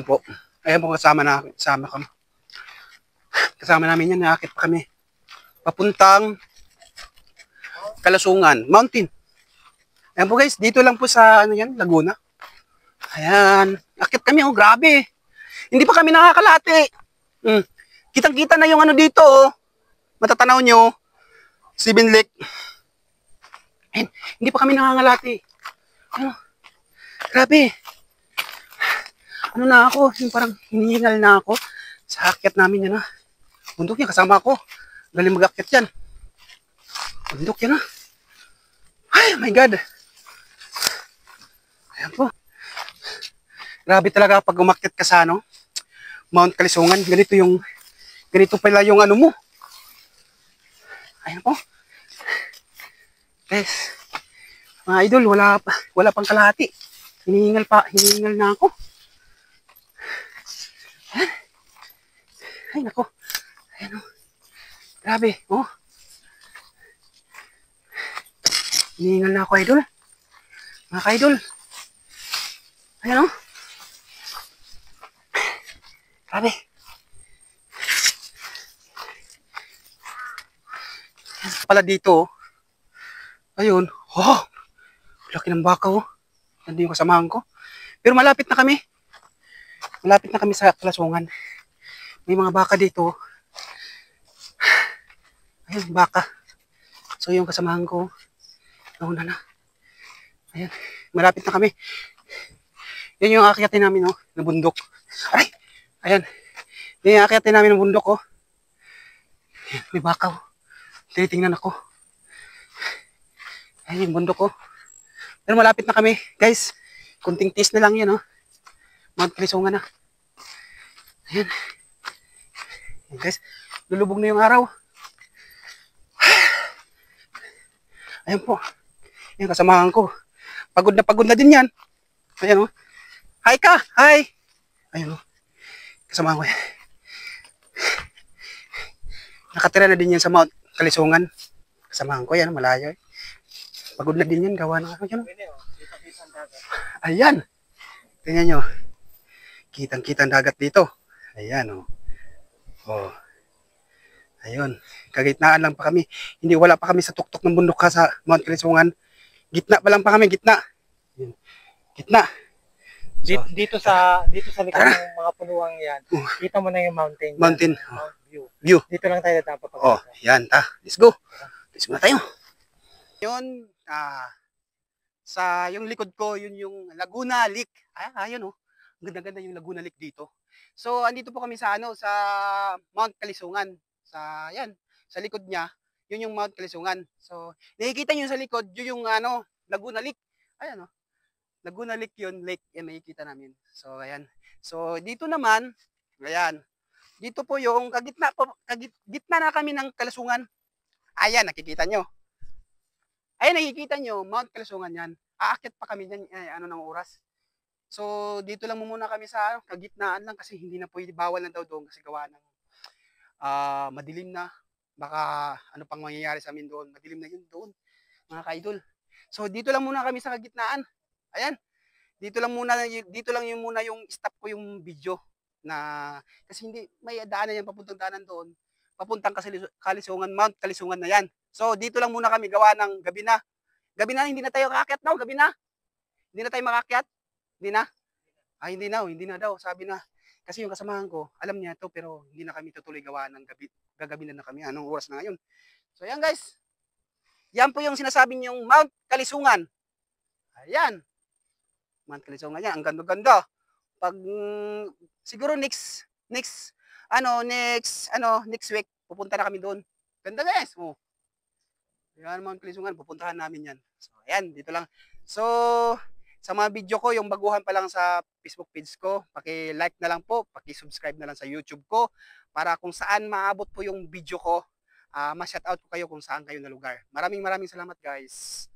po. Ayan po kasama namin yan, nakakit pa kami. Papuntang Kalasungan Mountain. Ayan po guys, dito lang po sa ano yan, Laguna. Ayan, akit kami, oh, grabe. Hindi pa kami nakakalate. Kitang-kita na yung ano dito, oh. Matatanaw nyo, Seven Lake. Ayan, hindi pa kami nakakalate. Ano, grabe. Ano na ako, yung parang hinihingal na ako sa akyat namin yan, ha. Bundok yan, kasama ako. Galing mag-akyat yan. Bundok yan, ha. Ay, my God. Ayan po. Grabe talaga pag umakyat ka sa ano, Mount Kalisungan. Ganito pala yung ano mo. Ayan po. Guys, mga idol, wala pang kalahati. Hinihingal na ako. Ayan. Ay, nako. Ayan o. Grabe, oh. Hinihingal na ako, idol. Mga ka-idol. Ayan o. Grabe. Ayan pala dito. Ayun. Oh, laki ng baka oh. Nandito yung kasamahan ko. Pero malapit na kami. Malapit na kami sa Kalasungan. May mga baka dito. Ayun, baka. So yung kasamahan ko. Nauna na. Ayan. Malapit na kami. Yan yung akyatin namin oh, na bundok. Aray! Ayan. Yan yung akyatin namin ng bundok oh. Ayan, may baka oh. Tinitingnan ako. Ayan yung bundok oh. Pero malapit na kami. Guys, kunting tis na lang yan oh. Mount Kalisungan na. Ayan. Ayan guys, lulubog na yung araw. Ayan po. Ayan kasamahan ko. Pagod na din yan. Ayan oh. Hi ka! Hi! Ayan oh. Kasamahan ko yan. Nakatira na din yan sa Mount Kalisungan. Kasamahan ko yan, malayo eh. Pagod na din yan, gawa na ako yan. Ayan. Tingnan nyo. Kitang-kitang dagat dito. Ayan oh. Oh. Ayun. Kagitnaan lang pa kami. Wala pa kami sa tuktok ng bundok sa Mount Kalisungan. Gitna pa lang pa kami, gitna. Ayan. Gitna. So, dito sa likod ng mga punuang yan, kita mo na yung mountain. Mountain. Mount View. Dito lang tayo dapat. Oh, yan ta. Let's go. Let's go na tayo. Yun, sa yung likod ko, yun yung Laguna Lake. Ayun oh. Ganda-ganda yung Laguna Lake dito. So, andito po kami sa sa Mount Kalisungan. Yan, sa likod niya, yun yung Mount Kalisungan. So, nakikita niyo sa likod, yun yung Laguna Lake. Ayan oh. Laguna Lake yun, lake yan makikita namin. So, ayan. So, dito naman, ayan. Dito po yung gitna na kami ng Kalasungan. Ayan, nakikita nyo. Ayan, nakikita nyo, Mount Kalasungan yan. Aakyat pa kami dyan, ng oras. So, dito lang muna kami sa kagitnaan lang kasi hindi na pwede, bawal na daw doon kasi gawa ng madilim na. Baka ano pang mangyayari sa amin doon. Madilim na yun doon, mga ka-idol. So, dito lang muna kami sa kagitnaan. Ayan. Dito lang yung muna yung stop ko yung video na kasi hindi may daanan yan papuntang daanan doon. Papuntang Kalisungan, Mount Kalisungan na yan. So, dito lang muna kami gawa ng gabi na. Gabi na, hindi na tayo kaakyat daw, gabi na. Hindi na tayo makakyat. Hindi na. Hindi na daw, sabi na. Kasi yung kasamahan ko, alam niya to pero hindi na kami tutuloy gawa ng gabi. Gagabi na kami, anong oras na ngayon. So, yan guys. Yan po yung sinasabi niyong Mount Kalisungan. Ayan. Mount Kalisungan yan, ang ganda-ganda. Pag siguro next week pupunta na kami doon. Ganda guys. Oh. Yan Mount Kalisungan, pupuntahan namin yan. So, ayan, dito lang. So, sa mga video ko, yung baguhan pa lang sa Facebook page ko, paki-like na lang po, paki-subscribe na lang sa YouTube ko para kung saan maabot po yung video ko, ma-shoutout ko kayo kung saan kayo na lugar. Maraming salamat guys.